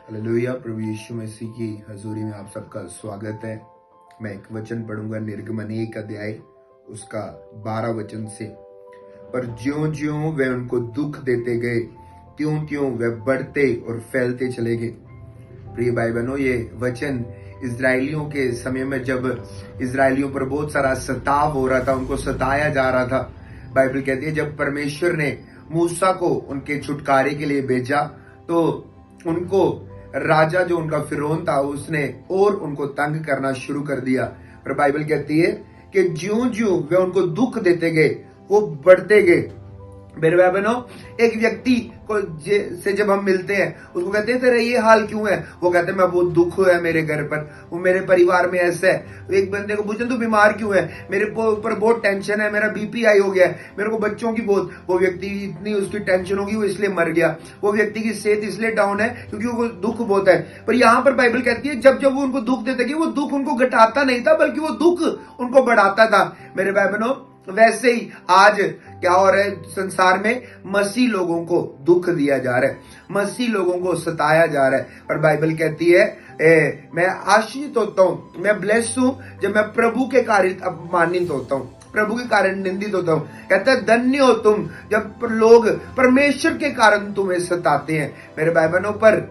Hallelujah. प्रभु यीशु मसीह की हजूरी में आप सबका स्वागत है। मैं एक वचन पढ़ूंगा, निर्गमन 1 अध्याय उसका 12 वचन से। पर ज्यों ज्यों वे उनको दुख देते गए, त्यों त्यों वे बढ़ते और फैलते चले गए। प्रिय भाई बहनों, ये वचन इजरायलियों के समय में जब इजरायलियों पर बहुत सारा सताव हो रहा था, उनको सताया जा रहा था, बाइबल कहती है जब परमेश्वर ने मूसा को उनके छुटकारे के लिए भेजा तो उनको राजा जो उनका फिरौन था उसने और उनको तंग करना शुरू कर दिया। पर बाइबल कहती है कि ज्यों ज्यों वे उनको दुख देते गए वो बढ़ते गए। मेरे भाई बहनों, एक व्यक्ति को से जब हम मिलते हैं उसको कहते हैं तेरा ये हाल क्यों है, वो कहते हैं मैं बहुत दुख है मेरे घर पर, वो मेरे परिवार में ऐसा है। एक बंदे को पूछे तू बीमार क्यों है, मेरे ऊपर बहुत टेंशन है, मेरा बीपी हाई हो गया है, मेरे को बच्चों की बहुत, वो व्यक्ति इतनी उसकी टेंशन होगी वो इसलिए मर गया, वो व्यक्ति की सेहत इसलिए डाउन है क्योंकि वो दुख बहुत है। पर यहाँ पर बाइबल कहती है जब जब वो उनको दुख देते कि वो दुख उनको घटाता नहीं था बल्कि वो दुख उनको बढ़ाता था। मेरे भाई बहनों, वैसे ही आज क्या हो रहा है संसार में, मसीह लोगों को दुख दिया जा रहा है, मसीह लोगों को सताया जा रहा है। और बाइबल कहती है मैं आशीषित होता हूं, मैं ब्लेस्ड हूं जब मैं प्रभु के कारण अपमानित होता हूं, प्रभु के कारण निंदित होता हूं। कहता है धन्य हो तुम जब लोग परमेश्वर के कारण तुम्हें सताते हैं। मेरे भाई बहनों, पर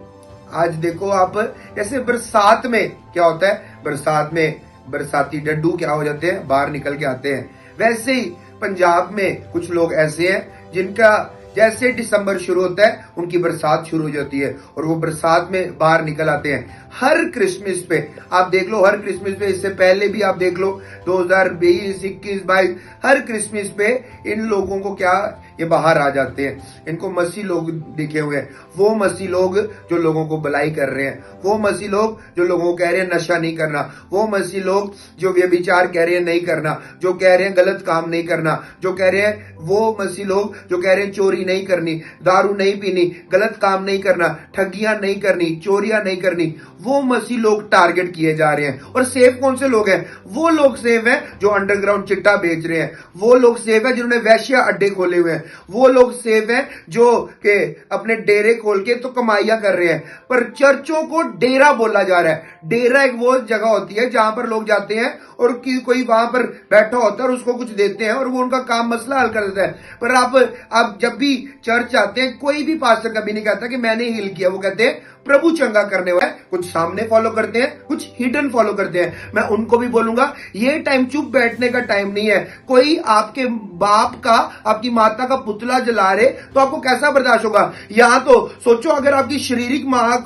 आज देखो आप, जैसे बरसात में क्या होता है, बरसात में बरसाती डड्डू क्या हो जाते हैं, बाहर निकल के आते हैं। वैसे ही पंजाब में कुछ लोग ऐसे हैं जिनका जैसे दिसंबर शुरू होता है उनकी बरसात शुरू हो जाती है और वो बरसात में बाहर निकल आते हैं। हर क्रिसमस पे आप देख लो, हर क्रिसमस पे, इससे पहले भी आप देख लो 2020, 21, 22, हर क्रिसमस पे इन लोगों को क्या, ये बाहर आ जाते हैं। इनको मसीह लोग दिखे हुए हैं, वो मसीह लोग जो लोगों को भलाई कर रहे हैं, वो मसीह लोग जो लोगों को कह रहे हैं नशा नहीं करना, वो मसीह लोग जो व्यभिचार कह रहे हैं नहीं करना, जो कह रहे हैं गलत काम नहीं करना, जो कह रहे हैं, वो मसीह लोग जो कह रहे हैं चोरी नहीं करनी, दारू नहीं पीनी, गलत काम नहीं करना, ठगियां नहीं करनी, चोरियां नहीं करनी, वो मसीह लोग टारगेट किए जा रहे हैं। और सेफ कौन से लोग हैं? वो लोग सेफ हैं जो अंडरग्राउंड चिट्टा बेच रहे हैं, वो लोग सेफ हैं जिन्होंने वैश्या अड्डे खोले हुए हैं, वो लोग सेफ हैं जो के अपने डेरे खोल के तो कमाइयां कर रहे हैं। पर चर्चों को डेरा बोला जा रहा है। डेरा एक वो जगह होती है जहां पर लोग जाते हैं और कोई वहां पर बैठा होता है और उसको कुछ देते हैं और वो उनका काम मसला हल कर देता है। पर आप जब भी चर्च आते हैं, कोई भी पास्टर कभी नहीं कहता कि मैंने हील किया, वो कहते हैं प्रभु चंगा करने वाला है। कुछ सामने फॉलो करते हैं, कुछ हिडन फॉलो करते हैं। मैं उनको भी बोलूंगा ये टाइम चुप बैठने का टाइम नहीं है। कोई आपके बाप का, आपकी माता का पुतला जला रहे तो आपको कैसा बर्दाश्त होगा? यहां तो सोचो अगर आपकी शारीरिक मां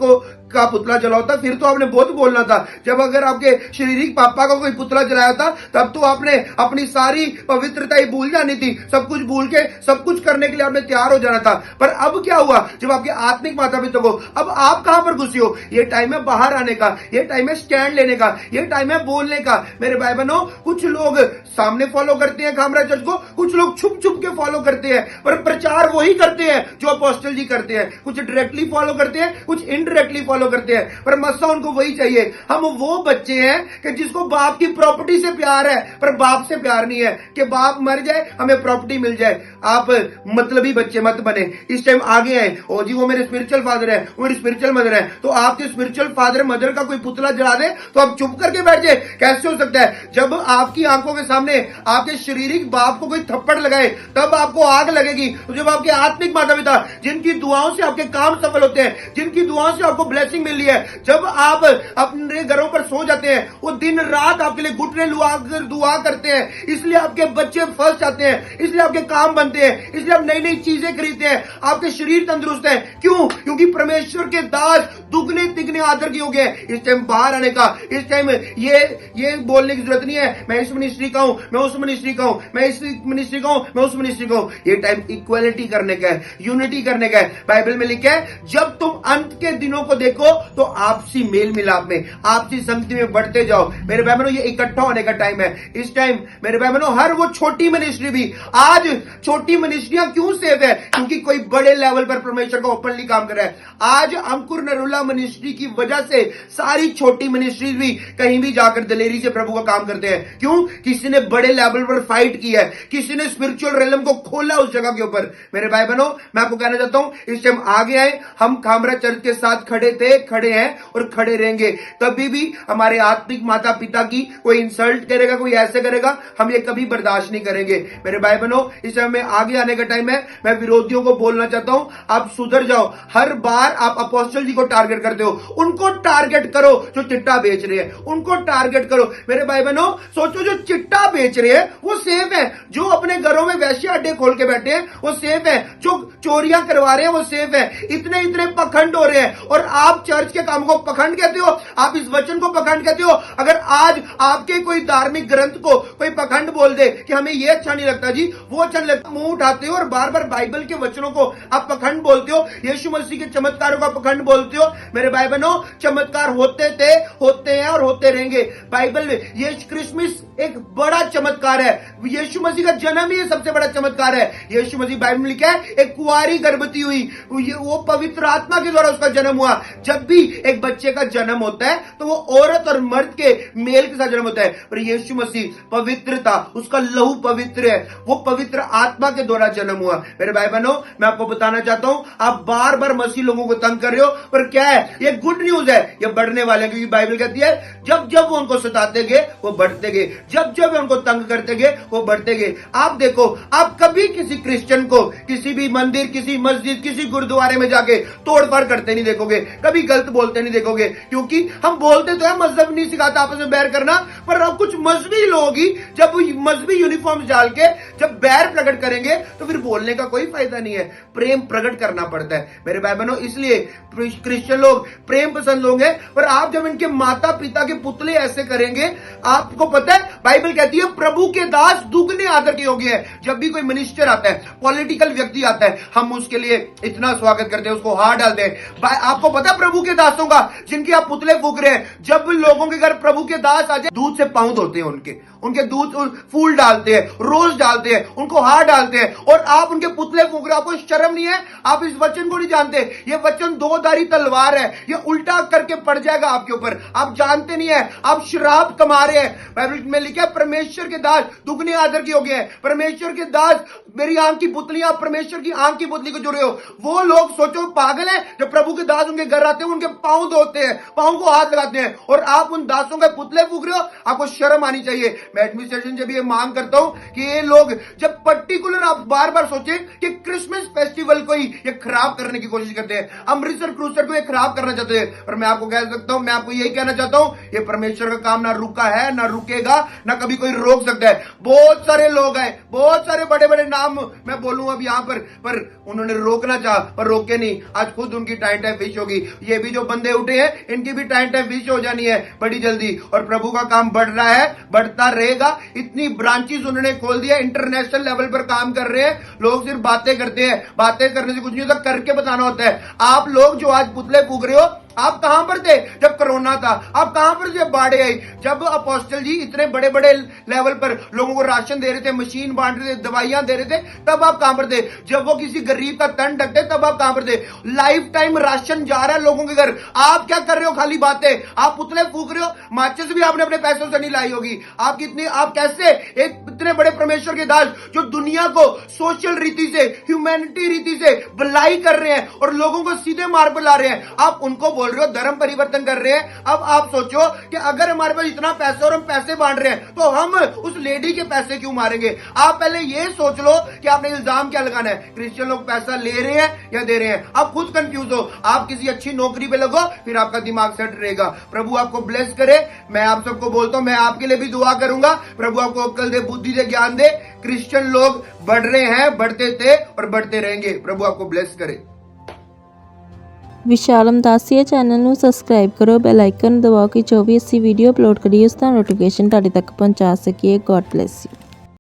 का पुतला जलाता फिर तो आपने बहुत बोलना था। जब अगर आपके शारीरिक पापा का कोई पुतला जलाया था तब तो आपने अपनी सारी पवित्रता ही भूल जानी थी, सब कुछ भूल के सब कुछ करने के लिए आपने तैयार हो जाना था। पर अब क्या हुआ जब आपके आत्मिक माता पिता को, अब आप कहां पर घुसी हो? ये टाइम है बाहर आने का, ये टाइम है स्टैंड लेने का, ये टाइम है बोलने का। मेरे भाई बहनों, कुछ लोग सामने फॉलो करते हैं खामरा चर्च को, कुछ लोग छुप छुप के फॉलो करते हैं, पर प्रचार वही करते हैं जो अपोस्टल जी करते हैं। कुछ डायरेक्टली फॉलो करते हैं, कुछ इनडायरेक्टली फॉलो करते हैं, पर मसा उनको वही चाहिए। हम वो बच्चे हैं कि जिसको बाप की प्रॉपर्टी से प्यार है पर बाप से प्यार नहीं है कि बाप मर जाए हमें प्रॉपर्टी मिल जाए। आप मतलबी बच्चे मत बने। इस टाइम आगे आए, ओ जी वो मेरे स्पिरिचुअल फादर है, वो मेरी स्पिरिचुअल मदर है, तो आपके स्पिरिचुअल फादर मदर का कोई पुतला जला दे तो आप चुप करके बैठ जाए? कैसे हो सकता है? जब आपकी आंखों के सामने आपके शारीरिक बाप को कोई थप्पड़ लगाए तब आपको आग लगेगी। तो जब आपके आत्मिक माता पिता जिनकी दुआओं से आपके काम सफल होते हैं, जिनकी दुआओं से आपको ब्लेसिंग मिल रही है, जब आप अपने घरों पर सो जाते हैं वो दिन रात आपके लिए घुटने दुआ करते हैं, इसलिए आपके बच्चे फर्स्ट आते हैं, इसलिए आपके काम बनते हैं, इसलिए आप नई नई चीजें खरीदते हैं, आपके शरीर तंदुरुस्त है। क्यों? क्योंकि परमेश्वर के दास दुगने तिगने आदर के हो गए। इस टाइम बाहर आने का, इस टाइम ये बोलने की जरूरत नहीं है मैं इस मिनिस्ट्री का हूं, मैं उस मिनिस्ट्री का हूं, मैं इस मिनिस्ट्री का हूं, मैं उस मिनिस्ट्री का हूं। ये टाइम इक्वालिटी करने का है, यूनिटी करने का है। बाइबल में लिखा है जब तुम अंत के दिनों को देखो तो आपसी मेल मिलाप में, आपसी संगति में बढ़ते जाओ। मेरे भाई बहनों, ये इकट्ठा होने का टाइम है। इस टाइम मेरे भाई बहनों, हर वो छोटी मिनिस्ट्री भी, आज छोटी मिनिस्ट्रियां क्यों सेफ है? क्योंकि कोई बड़े लेवल पर परमेश्वर का ओपनली काम कर रहा है। आज अंकुर नरुला मिनिस्ट्री की वजह से सारी छोटी मिनिस्ट्रीज भी कहीं भी जाकर दलेरी से प्रभु का काम करते हैं। क्यों? किसी ने बड़े लेवल पर फाइट की है, किसी ने स्पिरिचुअल रिलम को खोला उस जगह के ऊपर। मेरे भाई बहनों, मैं आपको कहना चाहता हूं इस टाइम आगे आए। हम खामरा चर्च के साथ खड़े थे, खड़े हैं और खड़े रहेंगे। कभी भी हमारे आत्मिक माता पिता की कोई इंसल्ट करेगा, कोई ऐसे करेगा, हम ये कभी बर्दाश्त नहीं करेंगे। मेरे भाई बहनों, इस समय में आगे आने का टाइम है। मैं विरोधियों को बोलना चाहता हूं, आप सुधर जाओ। हर बार आप अपोस्टल जी को टारगेट करते हो, उनको टारगेट करो जो चिट्टा बेच रहे हैं, उनको टारगेट करो। मेरे भाई बहनों, सोचो जो चिट्टा बेच रहे हैं वो सेफ है, जो अपने घरों में वैश्य अड्डे खोल के बैठे हैं वो सेफ है, जो चोरियां करवा रहे हैं वो सेफ है। इतने इतने पखंड हो रहे हैं और आप चर्च के काम को पखंड कहते हो, आप इस वचन को पखंड कहते हो। अगर आज आपके कोई धार्मिक ग्रंथ को कोई पखंड बोल दे कि हमें ये अच्छा नहीं लगता जी, वो अच्छा नहीं लगता, मुंह उठाते हो और बार बार बाइबल के वचनों को आप पखंड बोलते हो, यीशु मसीह के चमत्कारों का पखंड बोलते हो। मेरे भाई बहनों, चमत्कार होते थे, होते हैं और होते रहेंगे। बाइबल में यीशु क्रिसमस एक बड़ा चमत्कार है, यीशु मसीह का जन्म ही सबसे बड़ा चमत्कार है। यीशु मसीह बाइबल में लिखा है एक कुंवारी गर्भवती हुई, वो पवित्र आत्मा के द्वारा उसका जन्म हुआ। जब भी एक बच्चे का जन्म होता है तो वो औरत और मर्द के मेल के साथ जन्म होता है, पर यीशु मसीह पवित्र था, उसका लहू पवित्र है, वो पवित्र आत्मा के द्वारा जन्म हुआ। मेरे भाई बहनों, मैं आपको बताना चाहता हूं, आप बार बार मसीह लोगों को तंग कर रहे हो, पर क्या है, ये गुड न्यूज है, ये बढ़ने वाले, क्योंकि बाइबल कहती है जब जब वो उनको सताते गए वो बढ़ते गए, जब जब उनको तंग करते गए वो बढ़ते गए। आप देखो, आप कभी किसी क्रिश्चियन को किसी भी मंदिर, किसी मस्जिद, किसी गुरुद्वारे में जाके तोड़फाड़ करते नहीं देखोगे, कभी गलत बोलते नहीं देखोगे, क्योंकि हम बोलते तो है मजहब नहीं सिखाता आपस में बैर करना, पर अब कुछ मजहबी लोग ही जब मजहबी यूनिफॉर्म डाल के जब बैर प्रकट करेंगे तो फिर बोलने का कोई फायदा नहीं है। प्रेम प्रकट करना पड़ता है मेरे भाई बहनों, इसलिए क्रिश्चियन लोग प्रेम पसंद लोग हैं, पर आप जब इनके माता पिता के पुतले ऐसे करेंगे, आपको पता है बाइबल कहती है प्रभु के दास दुगने आदर के योग्य है। जब भी कोई मिनिस्टर आता है, पॉलिटिकल व्यक्ति आता है, हम उसके लिए इतना स्वागत करते हैं, उसको हार डालते हैं। आपको पता है प्रभु के दासों का जिनके आप पुतले फूक रहे हैं, जब लोगों के घर प्रभु के दास आ जाए, दूध से पांव धोते हैं, उनके दूध फूल डालते हैं, रोज डालते हैं, उनको हार डालते हैं, और आप उनके पुतले फूक रहे हो। आपको शर्म नहीं है? आप इस वचन को नहीं जानते? ये वचन दो धारी तलवार है, ये उल्टा करके पड़ जाएगा आपके ऊपर, आप जानते नहीं है, आप शराब कमा रहे हैं। बाइबल में लिखा है परमेश्वर के दास दुगने आदर के योग्य है। परमेश्वर के दास, मेरी आंख की पुतलियां, आप परमेश्वर की आंख की पुतली को जुड़े हो। वो लोग सोचो पागल है, जब प्रभु के दास उनके घर आते हैं, उनके पांव धोते हैं, पांव को हाथ लगाते हैं, और आप उन दासों के पुतले फूक रहे हो। आपको शर्म आनी चाहिए। मैं एडमिनिस्ट्रेशन से भी ये मांग करता हूं कि ये लोग जब पर्टिकुलर, आप बार बार सोचें कि क्रिसमस फेस्टिवल को ही ये खराब करने की कोशिश करते हैं, अमृतसर क्रूसर को ये खराब करना चाहते हैं, पर मैं आपको कह सकता हूं, मैं आपको यही कहना चाहता हूं, ये परमेश्वर का काम ना रुका है, ना रुकेगा, ना कभी कोई रोक सकता है। बहुत सारे लोग हैं, बहुत सारे बड़े बड़े नाम मैं बोलूं अब यहां पर उन्होंने रोकना चाहा पर रोके नहीं। आज खुद उनकी टाइम टाइम फिश होगी। ये भी जो बंदे उठे हैं, इनकी भी टाइम टाइम फिश हो जानी है बड़ी जल्दी, और प्रभु का काम बढ़ रहा है, बढ़ता रहेगा। इतनी ब्रांचेस उन्होंने खोल दिया, इंटरनेशनल लेवल पर काम कर रहे हैं। लोग सिर्फ बातें करते हैं, बातें करने से कुछ नहीं होता, करके बताना होता है। आप लोग जो आज पुतले फूक रहे हो, आप कहां पर थे जब कोरोना था? आप कहां पर जब बाढ़ आई? जब अपोस्टल जी इतने बड़े बड़े लेवल पर लोगों को राशन दे रहे थे, मशीन बांट रहे थे, दवाइयां दे रहे थे, तब आप कहां पर थे? जब वो किसी गरीब का तन ढकते, तब आप कहां पर थे? लाइफ टाइम राशन जा रहा है लोगों के घर, आप क्या कर रहे हो? खाली बातें, आप पुतले फूक रहे हो। माचिस भी आपने अपने पैसों से नहीं लाई होगी। आप कितने, आप कैसे एक इतने बड़े परमेश्वर के दास जो दुनिया को सोशल रीति से, ह्यूमैनिटी रीति से भलाई कर रहे हैं और लोगों को सीधे मार्ग पर ला रहे हैं, आप उनको बोल रहे हो धर्म परिवर्तन कर रहे हैं। अब आप सोचो कि अगर हमारे पास इतना पैसा और हम पैसे बांट रहे हैं, तो हम उस लेडी के पैसे क्यों मारेंगे? आप पहले ये सोच लो कि आपने इल्जाम क्या लगाना है। क्रिश्चियन लोग पैसा ले रहे हैं या दे रहे हैं? आप खुद कंफ्यूज हो। आप किसी अच्छी नौकरी पे लगो, फिर आपका दिमाग सेट रहेगा। प्रभु आपको ब्लेस करे। मैं आप सबको बोलता हूं, मैं आपके लिए भी दुआ करूंगा, प्रभु आपको अक्ल दे, बुद्धि दे, ज्ञान दे। क्रिश्चियन लोग बढ़ रहे हैं, बढ़ते थे और बढ़ते रहेंगे। प्रभु आपको ब्लेस करे। विशालम दासिया चैनल ਨੂੰ ਸਬਸਕ੍ਰਾਈਬ ਕਰੋ, ਬੈਲ ਆਈਕਨ ਦਬਾਓ ਕਿ ਜੋ ਵੀ ਅਸੀਂ ਵੀਡੀਓ ਅਪਲੋਡ ਕਰੀਏ ਉਸ ਦਾ ਨੋਟੀਫਿਕੇਸ਼ਨ ਤੁਹਾਡੇ ਤੱਕ ਪਹੁੰਚਾ ਸਕੀਏ। God bless you.